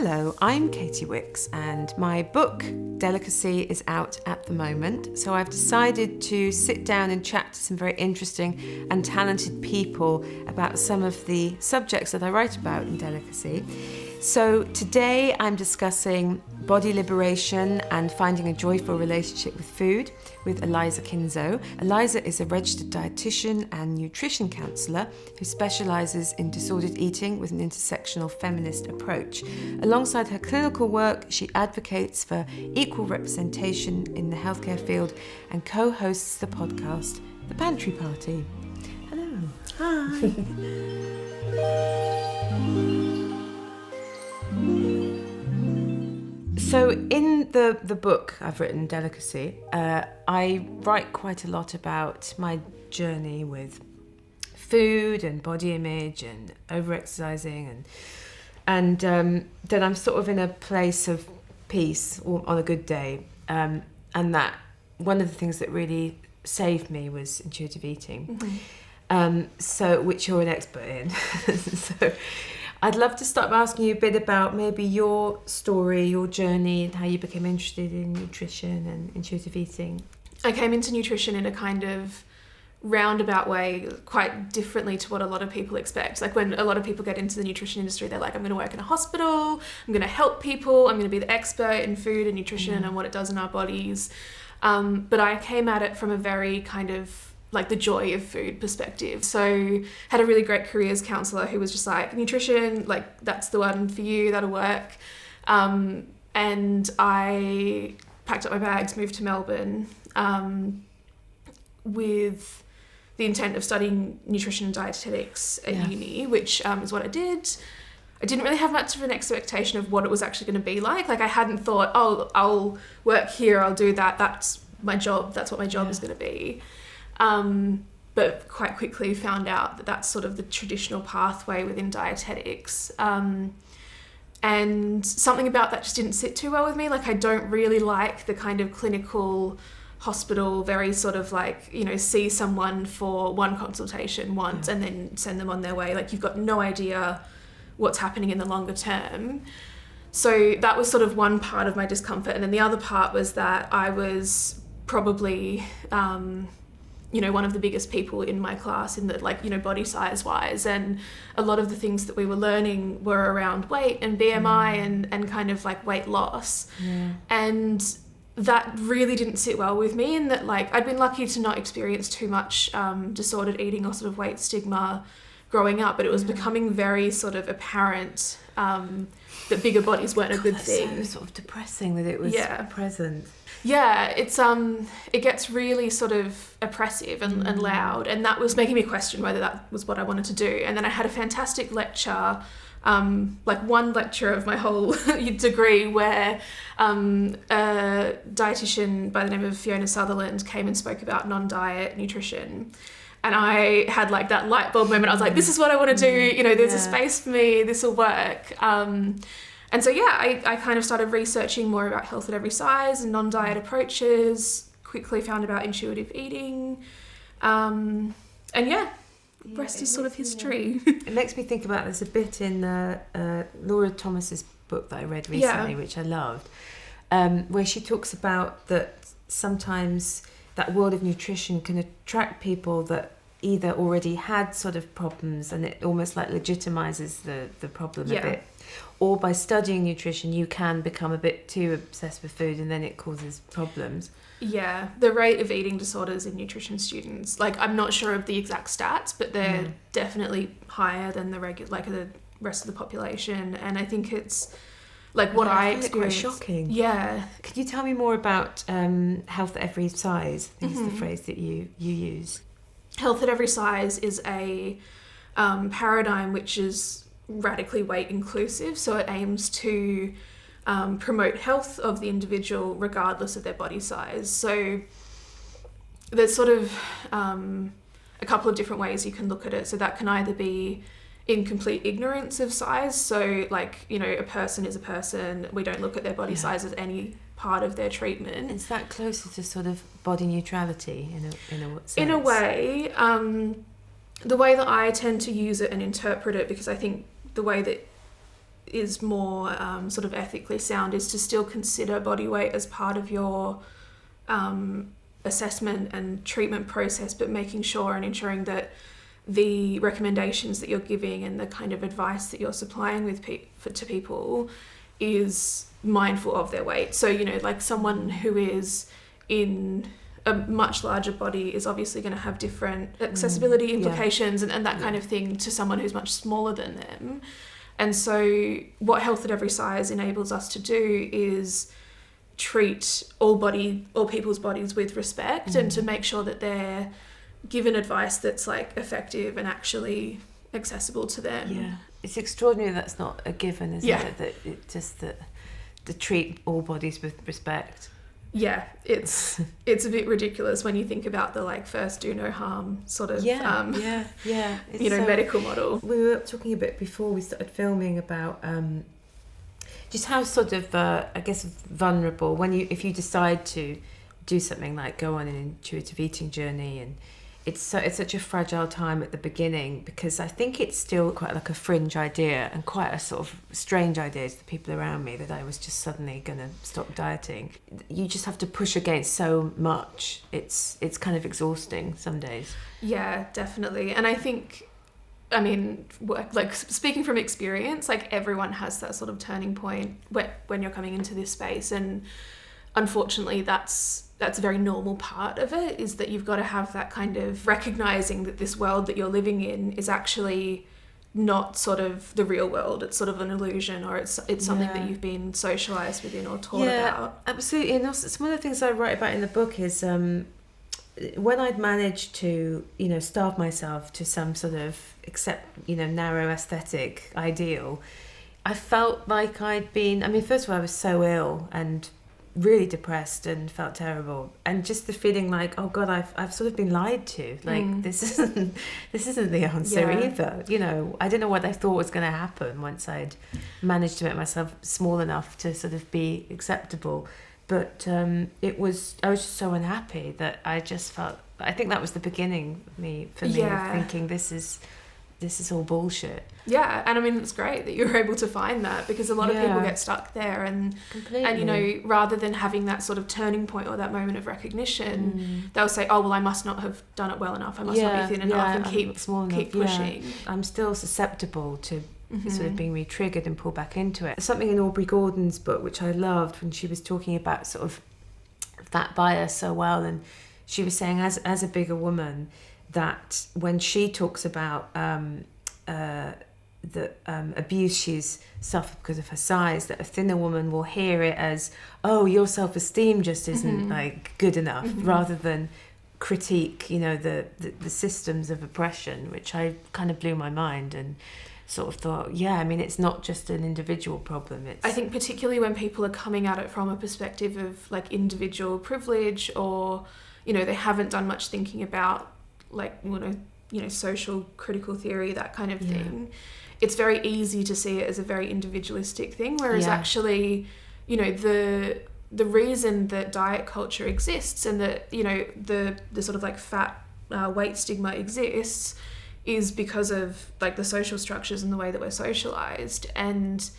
Hello, I'm Katie Wicks and my book, Delicacy, is out at the moment. So I've decided to sit down and chat to some very interesting and talented people about some of the subjects that I write about in Delicacy. So today I'm discussing body liberation and finding a joyful relationship with food with Eliza Khinsoe. Eliza is a registered dietitian and nutrition counsellor who specialises in disordered eating with an intersectional feminist approach. Alongside her clinical work, she advocates for equal representation in the healthcare field and co-hosts the podcast, The Pantry Party. Hello. Hi. So in the book I've written, Delicacy, I write quite a lot about my journey with food and body image and over-exercising and that I'm sort of in a place of peace on a good day, and that one of the things that really saved me was intuitive eating, so which you're an expert in. So I'd love to start by asking you a bit about maybe your story, your journey, and how you became interested in nutrition and intuitive eating. I came into nutrition in a kind of roundabout way, quite differently to what a lot of people expect. Like when a lot of people get into the nutrition industry, they're like, I'm going to work in a hospital, I'm going to help people, I'm going to be the expert in food and nutrition and what it does in our bodies. But I came at it from a very kind of like the joy of food perspective. So had a really great careers counsellor who was just like, nutrition, like that's the one for you, that'll work. And I packed up my bags, moved to Melbourne with the intent of studying nutrition and dietetics at uni, which is what I did. I didn't really have much of an expectation of what it was actually going to be like. Like I hadn't thought, oh, I'll work here, I'll do that, that's my job, that's what my job is going to be. But quite quickly found out that that's sort of the traditional pathway within dietetics. And something about that just didn't sit too well with me. Like I don't really like the kind of clinical hospital, very sort of like, you know, see someone for one consultation once and then send them on their way. Like you've got no idea what's happening in the longer term. So that was sort of one part of my discomfort. And then the other part was that I was probably, you know, one of the biggest people in my class in the, like, you know, body size wise. And a lot of the things that we were learning were around weight and BMI and kind of like weight loss. Yeah. And that really didn't sit well with me, in that like I'd been lucky to not experience too much disordered eating or sort of weight stigma growing up, but it was becoming very sort of apparent that bigger bodies weren't a good thing. So sort of depressing that it was present. Yeah, it's it gets really sort of oppressive and loud, and that was making me question whether that was what I wanted to do. And then I had a fantastic lecture, like one lecture of my whole degree, where a dietitian by the name of Fiona Sutherland came and spoke about non-diet nutrition. And I had like that light bulb moment. I was like, this is what I want to do. You know, there's a space for me. This will work. And so, I kind of started researching more about health at every size and non-diet approaches, quickly found about intuitive eating. And rest is sort of history. It makes me think about this a bit in Laura Thomas's book that I read recently, which I loved, where she talks about that sometimes that world of nutrition can attract people that either already had sort of problems, and it almost like legitimizes the problem a bit, or by studying nutrition you can become a bit too obsessed with food and then it causes problems. Yeah, the rate of eating disorders in nutrition students, like I'm not sure of the exact stats, but they're definitely higher than the the rest of the population. And I think it's like what I experienced. Quite shocking. Yeah. Could you tell me more about health at every size? I think is the phrase that you use. Health at every size is a paradigm which is radically weight inclusive. So it aims to promote health of the individual regardless of their body size. So there's sort of a couple of different ways you can look at it. So that can either be in complete ignorance of size. So like, you know, a person is a person. We don't look at their body size as any part of their treatment. Is that closer to sort of body neutrality in a sense? In a way, the way that I tend to use it and interpret it, because I think the way that is more sort of ethically sound is to still consider body weight as part of your assessment and treatment process, but making sure and ensuring that the recommendations that you're giving and the kind of advice that you're supplying with to people is mindful of their weight. So, you know, like someone who is in a much larger body is obviously going to have different accessibility implications and that kind of thing to someone who's much smaller than them. And so what Health at Every Size enables us to do is treat all people's bodies with respect and to make sure that they're given advice that's like effective and actually accessible to them. Yeah, it's extraordinary that's not a given, isn't it? That it just that to treat all bodies with respect. Yeah, it's a bit ridiculous when you think about the like first do no harm sort of medical model. We were talking a bit before we started filming about just how sort of I guess vulnerable if you decide to do something like go on an intuitive eating journey, and it's such a fragile time at the beginning, because I think it's still quite like a fringe idea and quite a sort of strange idea to the people around me that I was just suddenly going to stop dieting. You just have to push against so much. It's kind of exhausting some days. Yeah, definitely. And I think, I mean, like speaking from experience, like everyone has that sort of turning point when you're coming into this space, and unfortunately that's a very normal part of it, is that you've got to have that kind of recognizing that this world that you're living in is actually not sort of the real world. It's sort of an illusion, or it's something that you've been socialized within or taught about. Absolutely. And also, some of the things I write about in the book is when I'd managed to, you know, starve myself to some sort of narrow aesthetic ideal, I felt like I'd been, I mean, first of all, I was so ill and really depressed and felt terrible, and just the feeling like, oh God, I've sort of been lied to. Like this isn't the answer either. You know, I don't know what I thought was going to happen once I'd managed to make myself small enough to sort of be acceptable. But I was just so unhappy that I just felt. I think that was the beginning for me of thinking this is all bullshit. Yeah, and I mean, it's great that you're able to find that, because a lot of people get stuck there, and you know, rather than having that sort of turning point or that moment of recognition, they'll say, oh well, I must not have done it well enough, I must not be thin enough, and keep pushing. I'm still susceptible to sort of being re-triggered and pulled back into it. Something in Aubrey Gordon's book which I loved, when she was talking about sort of fat bias so well, and she was saying as a bigger woman, that when she talks about the abuse she's suffered because of her size, that a thinner woman will hear it as, oh, your self-esteem just isn't like good enough, rather than critique, you know, the systems of oppression, which I kind of blew my mind, and sort of thought, yeah, I mean, it's not just an individual problem. I think particularly when people are coming at it from a perspective of like individual privilege, or, you know, they haven't done much thinking about like, you know, social critical theory, that kind of thing. It's very easy to see it as a very individualistic thing, whereas actually, you know, the reason that diet culture exists, and that, you know, the sort of like fat weight stigma exists, is because of like the social structures and the way that we're socialized. And,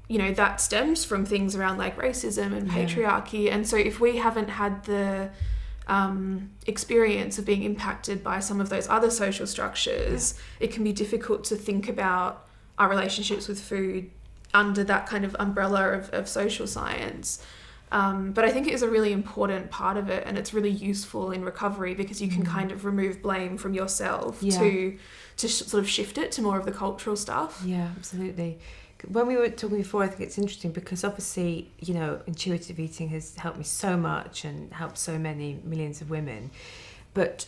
you know, that stems from things around like racism and patriarchy. And so if we haven't had the experience of being impacted by some of those other social structures, it can be difficult to think about our relationships with food under that kind of umbrella of social science. But I think it is a really important part of it, and it's really useful in recovery, because you can kind of remove blame from yourself to sort of shift it to more of the cultural stuff. Yeah, absolutely. When we were talking before, I think it's interesting because obviously, you know, intuitive eating has helped me so much and helped so many millions of women. But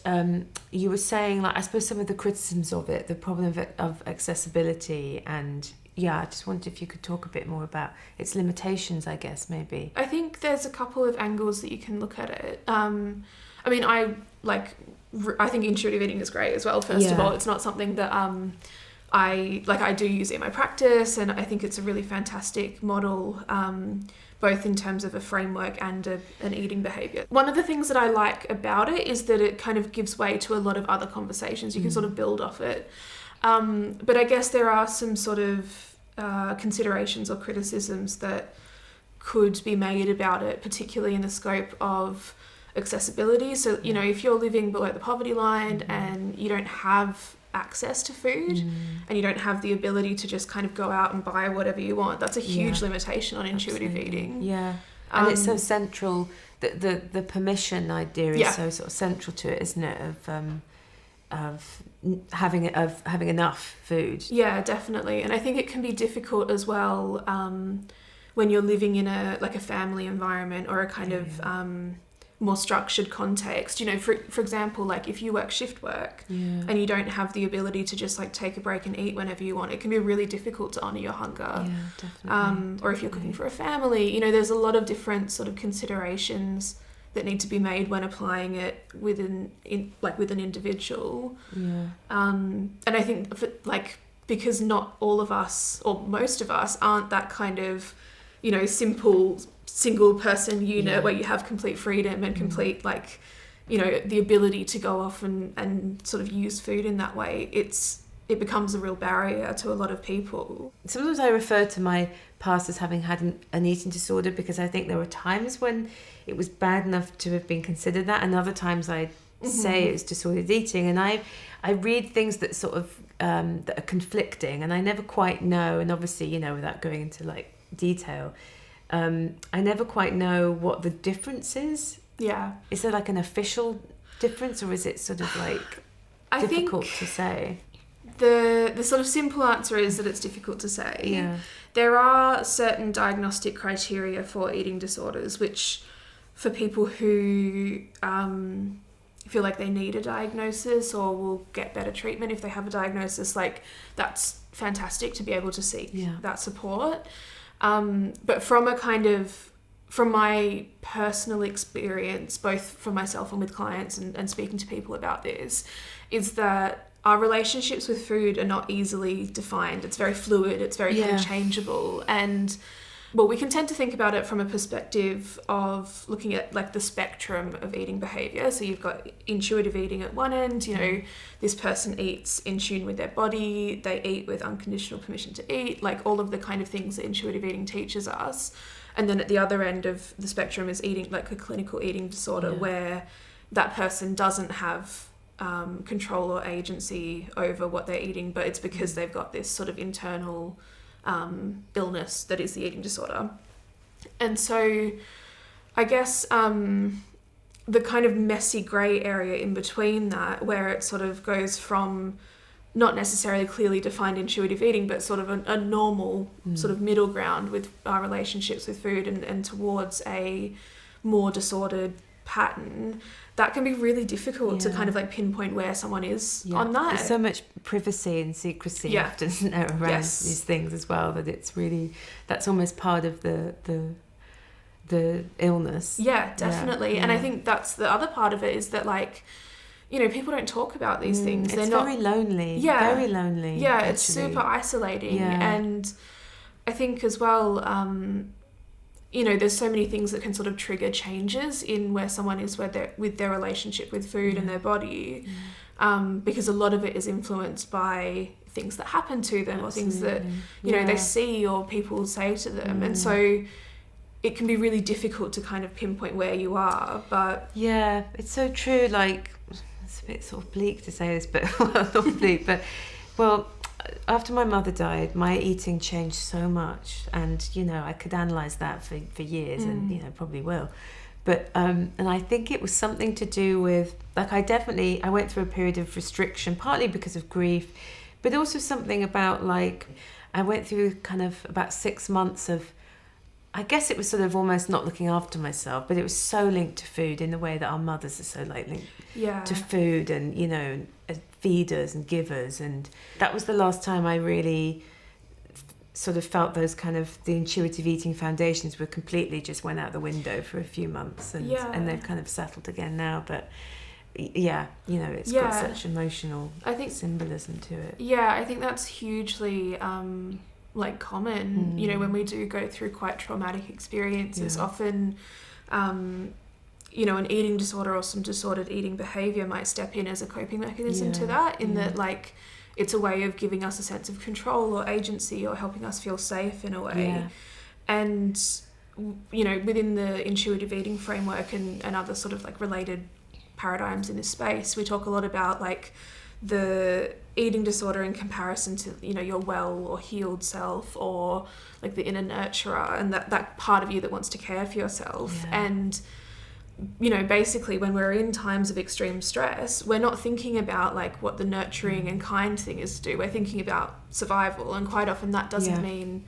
you were saying, like, I suppose some of the criticisms of it, the problem of accessibility, and I just wondered if you could talk a bit more about its limitations, I guess, maybe. I think there's a couple of angles that you can look at it. I mean, I think intuitive eating is great as well, first of all. It's not something that I do use it in my practice, and I think it's a really fantastic model, both in terms of a framework and an eating behaviour. One of the things that I like about it is that it kind of gives way to a lot of other conversations. You can sort of build off it. But I guess there are some sort of considerations or criticisms that could be made about it, particularly in the scope of accessibility. So, you know, if you're living below the poverty line and you don't have access to food and you don't have the ability to just kind of go out and buy whatever you want, that's a huge limitation on intuitive eating. Yeah. And it's so central, the permission idea is so sort of central to it, isn't it? Of having enough food. Yeah, definitely. And I think it can be difficult as well when you're living in a family environment or a kind of more structured context. You know, for example, like if you work shift work and you don't have the ability to just like take a break and eat whenever you want, it can be really difficult to honour your hunger. Yeah, definitely. Or if you're cooking for a family, you know, there's a lot of different sort of considerations that need to be made when applying it with an individual. Yeah. And I think because not all of us or most of us aren't that kind of, you know, simple single person unit where you have complete freedom and complete the ability to go off and sort of use food in that way. It becomes a real barrier to a lot of people. Sometimes I refer to my past as having had an eating disorder because I think there were times when it was bad enough to have been considered that, and other times I say it was disordered eating, and I read things that sort of that are conflicting, and I never quite know, and obviously, you know, without going into like detail, I never quite know what the difference is. Yeah. Is there like an official difference, or is it sort of like difficult to say? The sort of simple answer is that it's difficult to say. Yeah. There are certain diagnostic criteria for eating disorders, which for people who feel like they need a diagnosis or will get better treatment if they have a diagnosis, like that's fantastic to be able to seek that support. But from my personal experience, both for myself and with clients and speaking to people about this, is that our relationships with food are not easily defined. It's very fluid, it's very kind of changeable. And well, we can tend to think about it from a perspective of looking at like the spectrum of eating behaviour. So you've got intuitive eating at one end, you know, this person eats in tune with their body, they eat with unconditional permission to eat, like all of the kind of things that intuitive eating teaches us. And then at the other end of the spectrum is eating like a clinical eating disorder where that person doesn't have control or agency over what they're eating, but it's because they've got this sort of internal illness that is the eating disorder. And so I guess the kind of messy grey area in between that, where it sort of goes from not necessarily clearly defined intuitive eating, but sort of a normal sort of middle ground with our relationships with food and towards a more disordered pattern, that can be really difficult to kind of like pinpoint where someone is on that. There's so much privacy and secrecy often, isn't there, around these things as well, that it's really, that's almost part of the illness. Yeah, definitely. And I think that's the other part of it, is that like, you know, people don't talk about these things. It's very lonely. Yeah. Very lonely. Yeah, actually. it's super isolating. Yeah. And I think as well, you know, there's so many things that can sort of trigger changes in where someone is with their relationship with food and their body, because a lot of it is influenced by things that happen to them or things that, you know, they see or people say to them. And so it can be really difficult to kind of pinpoint where you are. But yeah, it's so true. Like, it's a bit sort of bleak to say this, but well, not bleak, but well, after my mother died, my eating changed so much, and you know, I could analyse that for years, and you know, probably will. But and I think it was something to do with, like, I went through a period of restriction, partly because of grief, but also something about, like, I went through kind of about 6 months of, I guess it was sort of almost not looking after myself, but it was so linked to food in the way that our mothers are so like linked to food, and you know, feeders and givers. And that was the last time I really sort of felt those kind of, the intuitive eating foundations were completely just went out the window for a few months, and they've kind of settled again now. But yeah, you know, it's got such emotional symbolism to it. Yeah, I think that's hugely like common, you know, when we do go through quite traumatic experiences, often you know, an eating disorder or some disordered eating behavior might step in as a coping mechanism to that, in that, like, it's a way of giving us a sense of control or agency or helping us feel safe in a way. Yeah. And, you know, within the intuitive eating framework and other sort of like related paradigms in this space, we talk a lot about like the eating disorder in comparison to, you know, your well or healed self, or like the inner nurturer, and that part of you that wants to care for yourself. Yeah. And, you know, basically when we're in times of extreme stress, we're not thinking about like what the nurturing and kind thing is to do. We're thinking about survival, and quite often that doesn't mean,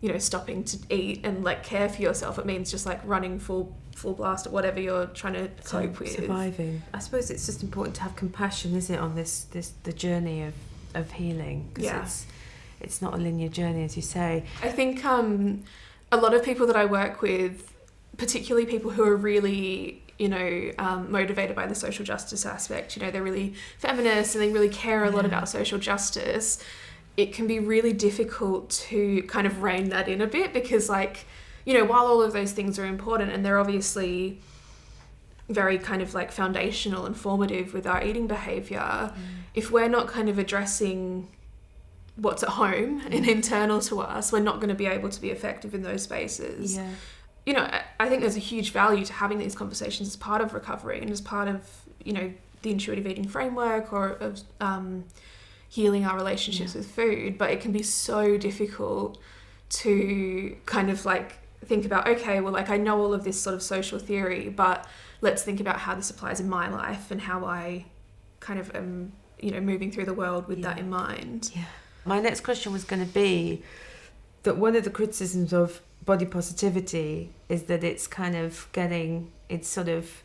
you know, stopping to eat and like care for yourself. It means just like running full blast at whatever you're trying to cope with. Surviving. I suppose it's just important to have compassion, isn't it, on the journey of healing, because it's not a linear journey, as you say. I think a lot of people that I work with, particularly people who are really, you know, motivated by the social justice aspect, you know, they're really feminist and they really care a lot about social justice, it can be really difficult to kind of rein that in a bit, because like, you know, while all of those things are important and they're obviously very kind of like foundational and formative with our eating behaviour, if we're not kind of addressing what's at home and internal to us, we're not going to be able to be effective in those spaces. Yeah. You know, I think there's a huge value to having these conversations as part of recovery and as part of, you know, the intuitive eating framework, or of healing our relationships with food. But it can be so difficult to kind of like think about, okay, well, like I know all of this sort of social theory, but let's think about how this applies in my life and how I kind of am, you know, moving through the world with that in mind. Yeah. My next question was going to be that one of the criticisms of body positivity is that it's kind of it's sort of,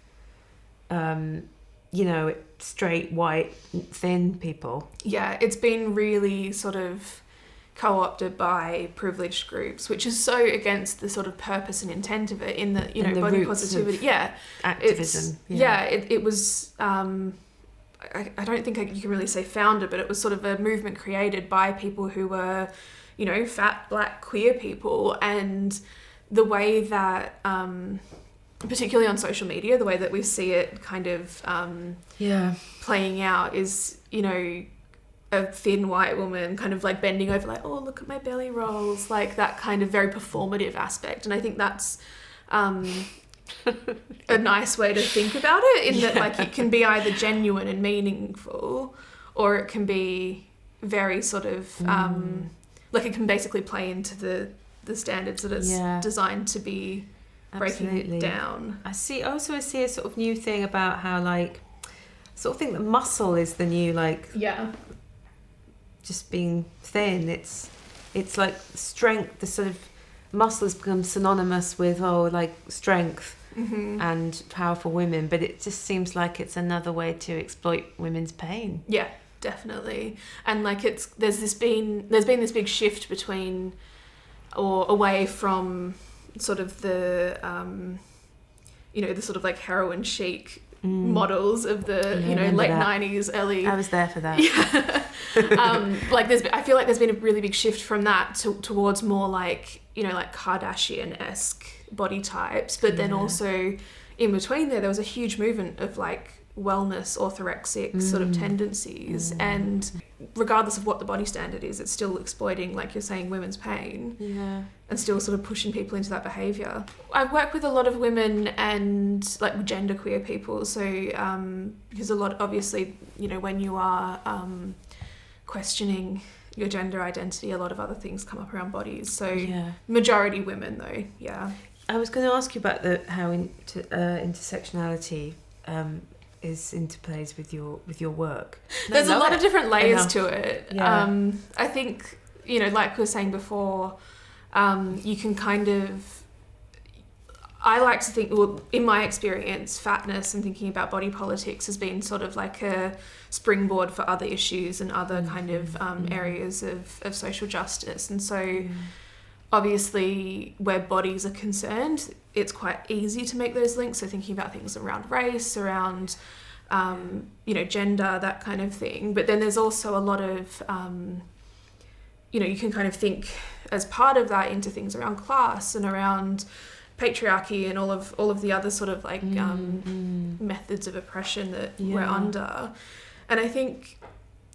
you know, straight, white, thin people. Yeah, it's been really sort of co-opted by privileged groups, which is so against the sort of purpose and intent of it, in the, you know, the body positivity. Activism. It was, I don't think you can really say founded, but it was sort of a movement created by people who were, you know, fat, black, queer people. And the way that, particularly on social media, the way that we see it kind of playing out is, you know, a thin white woman kind of like bending over like, oh, look at my belly rolls, like that kind of very performative aspect. And I think that's a nice way to think about it, in that like it can be either genuine and meaningful, or it can be very sort of like it can basically play into the standards that it's designed to be breaking down. I see a sort of new thing about how like sort of think that muscle is the new like just being thin. It's like strength, the sort of muscle has become synonymous with like strength and powerful women, but it just seems like it's another way to exploit women's pain. Yeah, definitely. And like there's been this big shift between or away from sort of the you know, the sort of like heroin chic models of the, you know, late 90s, early... I was there for that. Like I feel like there's been a really big shift from that towards more like, you know, like Kardashian-esque body types, but then also in between there was a huge movement of like wellness, orthorexic sort of tendencies, and regardless of what the body standard is, it's still exploiting, like you're saying, women's pain, and still sort of pushing people into that behaviour. I work with a lot of women and like genderqueer people, so because a lot, obviously, you know, when you are questioning your gender identity, a lot of other things come up around bodies, so majority women though. I was going to ask you about how intersectionality is interplays with your work. There's a lot of different layers to it. I think, you know, like we were saying before, you can kind of, I like to think, well, in my experience, fatness and thinking about body politics has been sort of like a springboard for other issues and other kind of areas of social justice. And so obviously where bodies are concerned, it's quite easy to make those links. So thinking about things around race, around, you know, gender, that kind of thing. But then there's also a lot of, you know, you can kind of think as part of that into things around class and around patriarchy and all of the other sort of like methods of oppression that we're under. And I think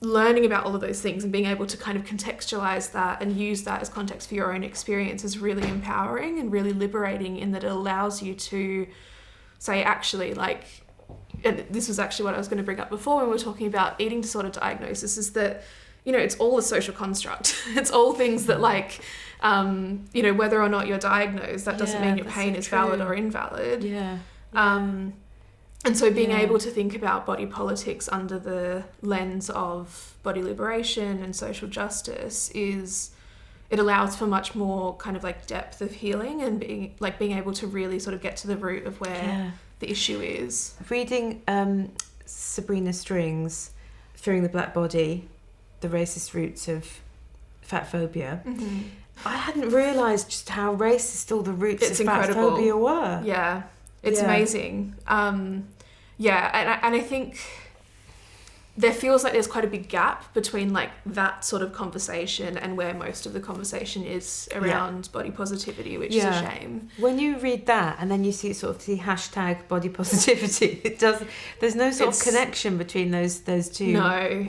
learning about all of those things and being able to kind of contextualize that and use that as context for your own experience is really empowering and really liberating, in that it allows you to say, actually, like, and this was actually what I was going to bring up before when we were talking about eating disorder diagnosis, is that, you know, it's all a social construct. It's all things that, like, you know, whether or not you're diagnosed, that doesn't mean your pain is valid or invalid. And so being able to think about body politics under the lens of body liberation and social justice it allows for much more kind of like depth of healing, and being able to really sort of get to the root of where the issue is. Reading Sabrina String's Fearing the Black Body, The Racist Roots of Fat Phobia, I hadn't realised just how racist all the roots of fat phobia were. Yeah. It's amazing. And I think there feels like there's quite a big gap between like that sort of conversation and where most of the conversation is around body positivity, which is a shame. When you read that and then you see hashtag body positivity, there's no sort of connection between those two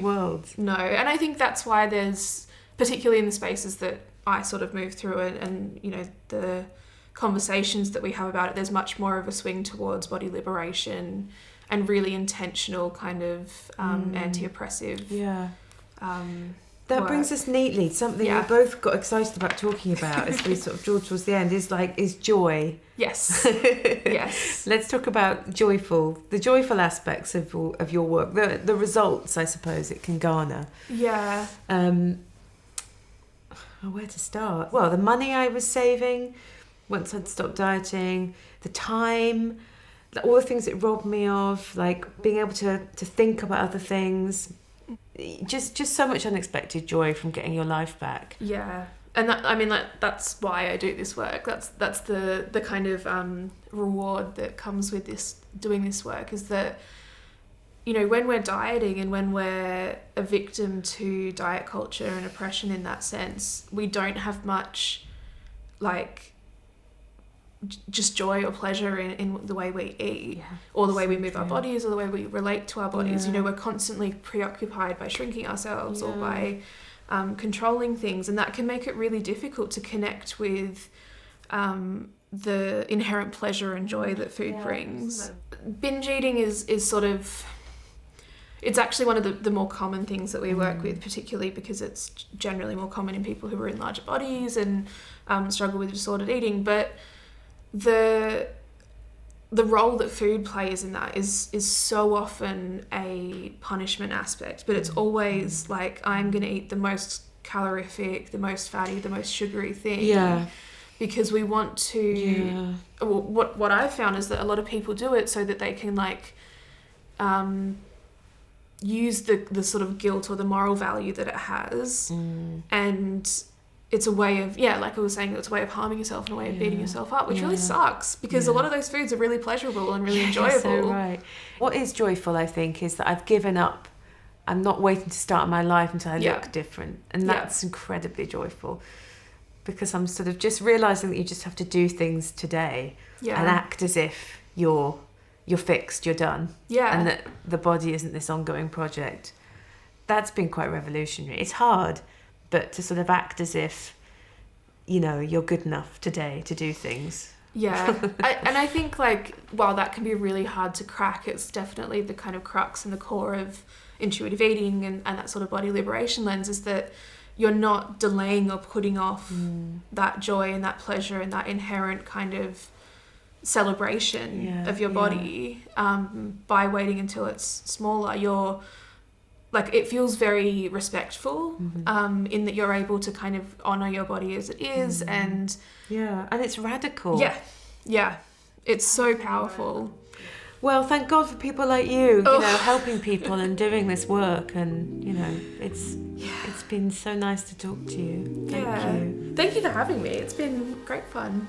worlds. No, and I think that's why there's, particularly in the spaces that I sort of move through and you know, the conversations that we have about it, there's much more of a swing towards body liberation and really intentional kind of anti-oppressive that brings us neatly to something we both got excited about talking about as we sort of draw towards the end, is joy. Yes. Let's talk about the joyful aspects of your work, the results, I suppose, it can garner. Where to start? Well, the money I was saving once I'd stopped dieting, the time, all the things it robbed me of, like being able to think about other things, just so much unexpected joy from getting your life back. And that, I mean, like, that's why I do this work. That's the kind of reward that comes with doing this work, is that, you know, when we're dieting and when we're a victim to diet culture and oppression in that sense, we don't have much like just joy or pleasure in the way we eat or the way we move our bodies or the way we relate to our bodies. You know, we're constantly preoccupied by shrinking ourselves or by controlling things, and that can make it really difficult to connect with the inherent pleasure and joy that food brings. Binge eating is sort of, it's actually one of the more common things that we work with, particularly because it's generally more common in people who are in larger bodies and struggle with disordered eating. But the role that food plays in that is so often a punishment aspect, but it's always like, I'm going to eat the most calorific, the most fatty, the most sugary thing. Because we want to... What I've found is that a lot of people do it so that they can like use the sort of guilt or the moral value that it has, and it's a way of, like I was saying, it's a way of harming yourself and a way of beating yourself up, which really sucks, because a lot of those foods are really pleasurable and really enjoyable. So right. What is joyful, I think, is that I've given up. I'm not waiting to start my life until I look different. And that's incredibly joyful, because I'm sort of just realising that you just have to do things today and act as if you're fixed, you're done. And that the body isn't this ongoing project. That's been quite revolutionary. It's hard, but to sort of act as if, you know, you're good enough today to do things. I think, like, while that can be really hard to crack, it's definitely the kind of crux and the core of intuitive eating and that sort of body liberation lens, is that you're not delaying or putting off that joy and that pleasure and that inherent kind of celebration of your body by waiting until it's smaller. You're like, it feels very respectful in that you're able to kind of honour your body as it is, and it's radical. It's so powerful. Well, thank God for people like you, you know, helping people and doing this work, and you know, it's been so nice to talk to you. Thank you. Thank you for having me. It's been great fun.